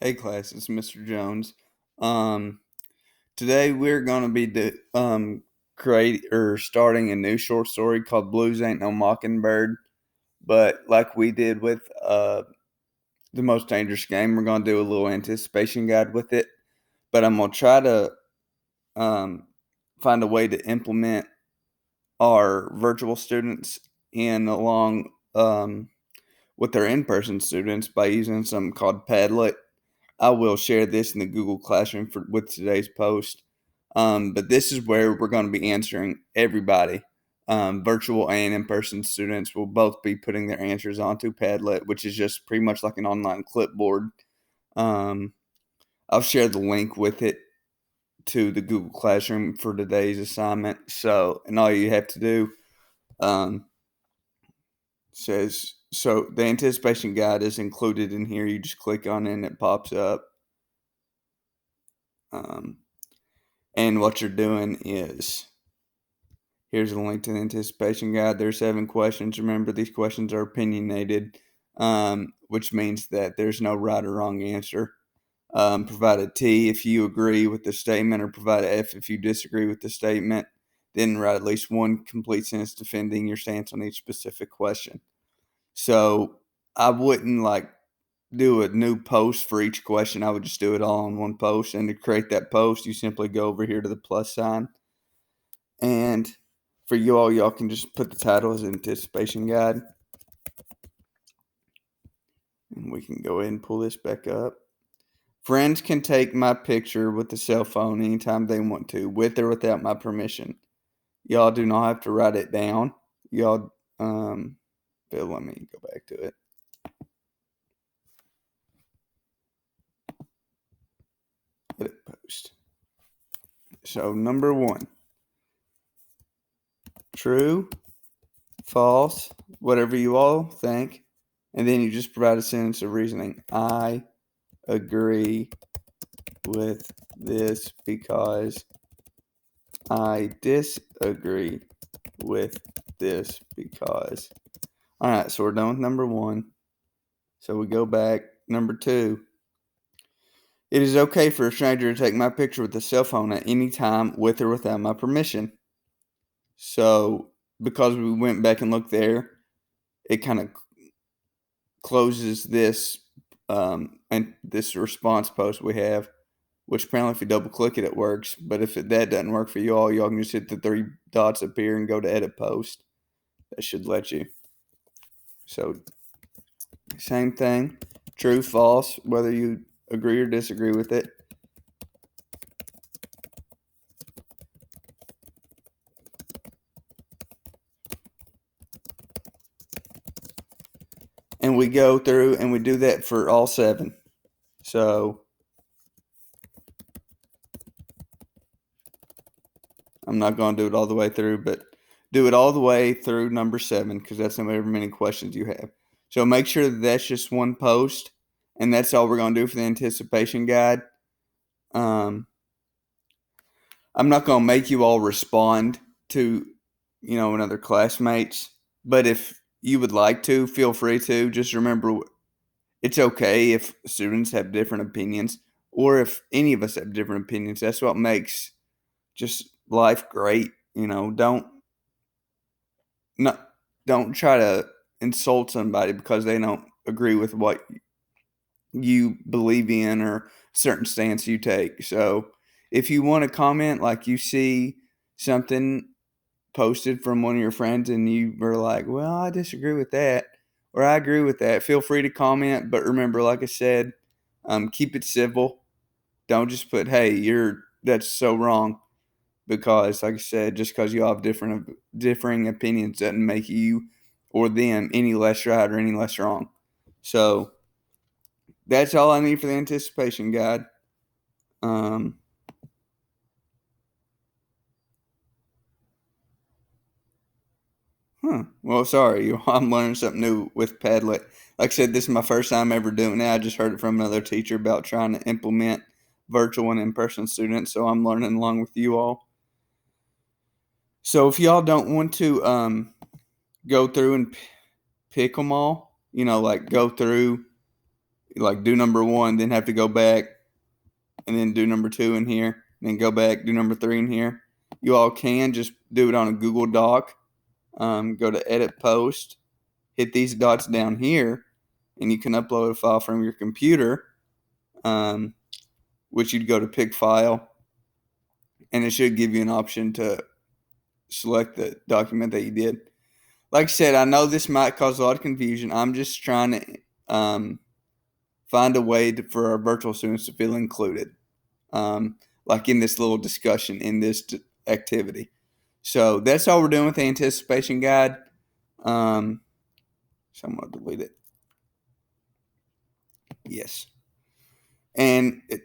Hey class, it's Mr. Jones. Um, Today we're gonna be starting a new short story called "Blues Ain't No Mockingbird." But like we did with the Most Dangerous Game, we're gonna do a little anticipation guide with it. But I'm gonna try to um, find a way to implement our virtual students in along with their in-person students by using something called Padlet. I will share this in the Google Classroom with today's post. But this is where we're going to be answering everybody. Virtual and in-person students will both be putting their answers onto Padlet, which is just pretty much like an online clipboard. Um, I'll share the link with it to the Google Classroom for today's assignment. So, and all you have to do um, says so. The anticipation guide is included in here. You just click on it and it pops up. Um, And what you're doing is here's a link to the anticipation guide. There's 7 questions. Remember, these questions are opinionated, which means that there's no right or wrong answer. Provide a T if you agree with the statement, or provide a F if you disagree with the statement. Then write at least one complete sentence defending your stance on each specific question. So I wouldn't do a new post for each question. I would just do it all in one post. And to create that post, you simply go over here to the plus sign. And for y'all can just put the title as anticipation guide. And we can go ahead and pull this back up. Friends can take my picture with the cell phone anytime they want to, with or without my permission. Y'all do not have to write it down. Y'all, but let me go back to it. Edit post. So number 1, true, false, whatever you all think, and then you just provide a sentence of reasoning. I agree with this because I disagree with this because. All right, so we're done with number 1. So we go back. Number 2. It is okay for a stranger to take my picture with a cell phone at any time with or without my permission. So because we went back and looked there, it kind of closes this and this response post we have, which apparently if you double click it, it works. But if that doesn't work for y'all can just hit the 3 dots up here and go to edit post. That should let you. So same thing, true, false, whether you agree or disagree with it. And we go through and we do that for all 7. So I'm not going to do it all the way through, but do it all the way through number 7 because that's however many questions you have. So make sure that that's just one post, and that's all we're going to do for the anticipation guide. I'm not going to make you all respond to, another classmates, but if you would like to, feel free to. Just remember, it's okay if students have different opinions, or if any of us have different opinions. That's what makes just life great. Not don't try to insult somebody because they don't agree with what you believe in or a certain stance you take. So if you want to comment, like you see something posted from one of your friends and you were like, well, I disagree with that, or I agree with that, feel free to comment. But remember, like I said, keep it civil. Don't just put, hey, that's so wrong. Because, like I said, just because you all have differing opinions doesn't make you or them any less right or any less wrong. So that's all I need for the anticipation guide. Well, sorry, I'm learning something new with Padlet. Like I said, this is my first time ever doing it. I just heard it from another teacher about trying to implement virtual and in-person students, so I'm learning along with you all. So if y'all don't want to go through and pick them all, like go through like do number 1, then have to go back and then do number 2 in here, and then go back, do number 3 in here. You all can just do it on a Google Doc. Go to Edit Post, hit these dots down here, and you can upload a file from your computer, which you'd go to Pick File, and it should give you an option to select the document that you did. Like I said, I know this might cause a lot of confusion. I'm just trying to find a way for our virtual students to feel included, like in this little discussion, in this activity. So that's all we're doing with the anticipation guide. So I'm going to delete it. Yes. And it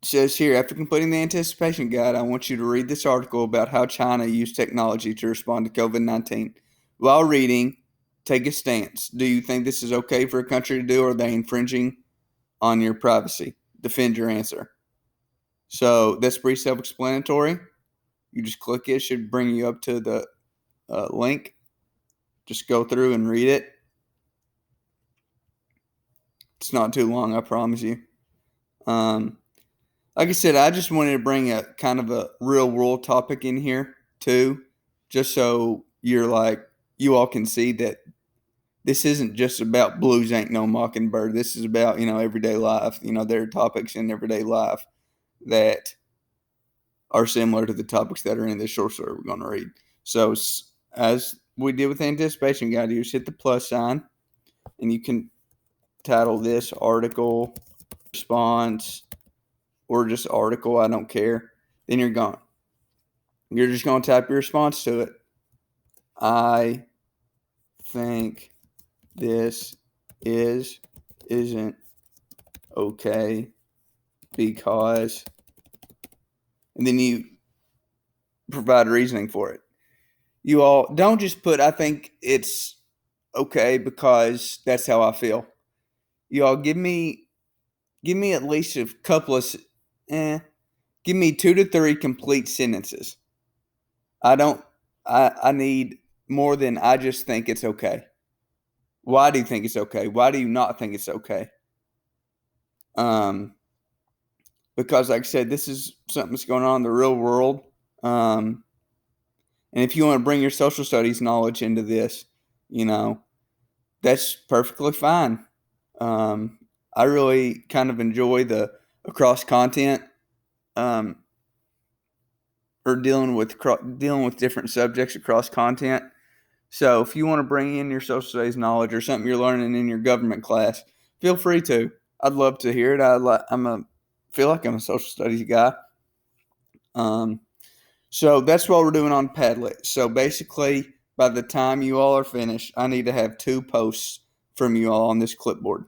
says here, after completing the anticipation guide, I want you to read this article about how China used technology to respond to COVID-19. While reading, take a stance. Do you think this is okay for a country to do, or are they infringing on your privacy? Defend your answer. So that's pretty self-explanatory. You just click it. It should bring you up to the link. Just go through and read it. It's not too long, I promise you. Like I said, I just wanted to bring a kind of a real world topic in here too, just so you all can see that this isn't just about Blues Ain't No Mockingbird. This is about, everyday life. There are topics in everyday life that are similar to the topics that are in this short story we're going to read. So as we did with the anticipation guide, you just hit the plus sign, and you can title this article response or just article. I don't care. Then you're gone. You're just going to type your response to it. I think this isn't okay because, and then you provide reasoning for it. You all don't just put, I think it's okay because that's how I feel. You all give me at least a couple of, give me 2 to 3 complete sentences. I need more than I just think it's okay. Why do you think it's okay? Why do you not think it's okay? Because like I said, this is something that's going on in the real world. And if you want to bring your social studies knowledge into this, that's perfectly fine. I really kind of enjoy the across content, or dealing with different subjects across content. So if you want to bring in your social studies knowledge or something you're learning in your government class, feel free to. I'd love to hear it. Feel like I'm a social studies guy. So that's what we're doing on Padlet. So basically, by the time you all are finished, I need to have 2 posts from you all on this clipboard.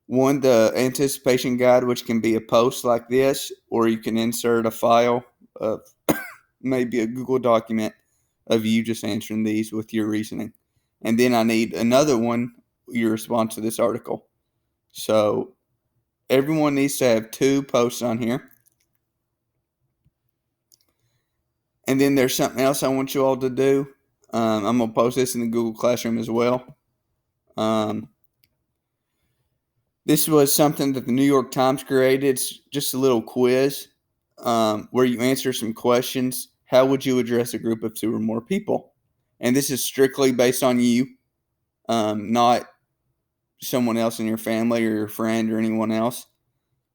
One, the anticipation guide, which can be a post like this, or you can insert a file of maybe a Google document of you just answering these with your reasoning. And then I need another one, your response to this article. So everyone needs to have 2 posts on here. And then there's something else I want you all to do. I'm going to post this in the Google Classroom as well. This was something that the New York Times created. It's just a little quiz where you answer some questions. How would you address a group of 2 or more people? And this is strictly based on you, not someone else in your family or your friend or anyone else.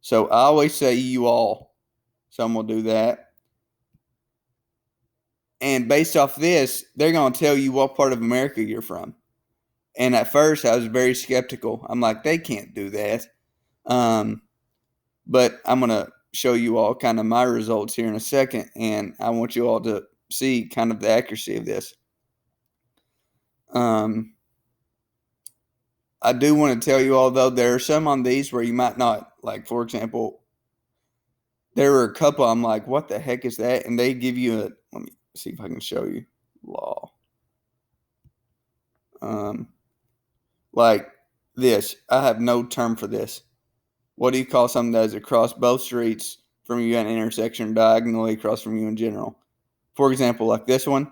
So I always say you all. So I'm going to do that. And based off this, they're going to tell you what part of America you're from. And at first, I was very skeptical. I'm like, they can't do that. But I'm going to show you all kind of my results here in a second. And I want you all to see kind of the accuracy of this. I do want to tell you all, though, there are some on these where you might not, like, for example, there were a couple I'm like, what the heck is that? And they give you let me see if I can show you, law. Like this, I have no term for this. What do you call something that is across both streets from you at an intersection, diagonally across from you in general? For example, like this one,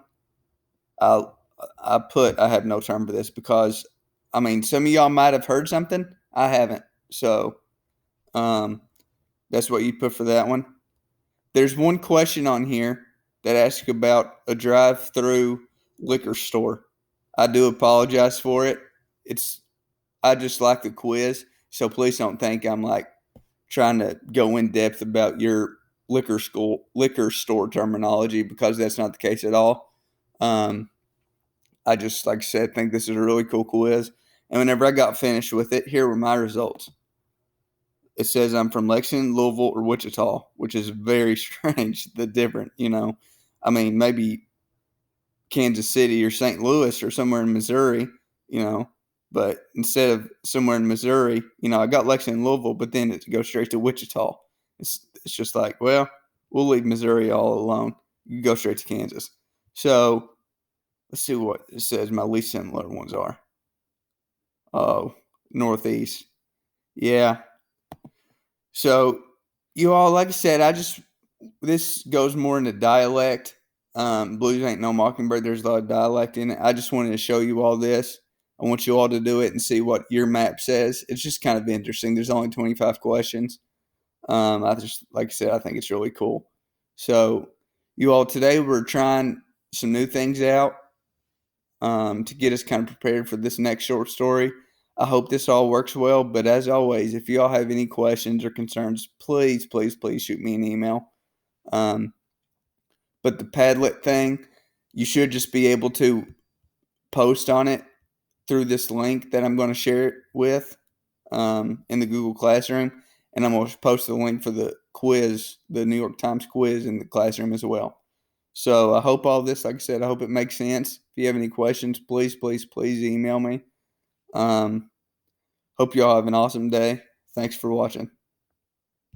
I have no term for this because, some of y'all might have heard something. I haven't. So that's what you put for that one. There's one question on here that asks about a drive-through liquor store. I do apologize for it. I just like the quiz, so please don't think I'm like trying to go in depth about your liquor store terminology, because that's not the case at all. Um, I just, like I said, think this is a really cool quiz. And whenever I got finished with it, here were my results. It says I'm from Lexington, Louisville, or Wichita, which is very strange. The different, I mean, maybe Kansas City or St. Louis or somewhere in Missouri, you know, but instead of somewhere in Missouri, I got Lexington, Louisville, but then it goes straight to Wichita. It's just like, well, we'll leave Missouri all alone. You go straight to Kansas. So let's see what it says my least similar ones are. Oh, Northeast. Yeah. So you all, like I said, this goes more into dialect. Blues Ain't No Mockingbird, there's a lot of dialect in it. I just wanted to show you all this. I want you all to do it and see what your map says. It's just kind of interesting. There's only 25 questions. Like I said, I think it's really cool. So you all, today we're trying some new things out to get us kind of prepared for this next short story. I hope this all works well. But as always, if you all have any questions or concerns, please, please, please shoot me an email. But the Padlet thing, you should just be able to post on it through this link that I'm going to share it with in the Google Classroom. And I'm going to post the link for the quiz, the New York Times quiz, in the classroom as well. So I hope all this, like I said, I hope it makes sense. If you have any questions, please, please, please email me. Hope you all have an awesome day. Thanks for watching.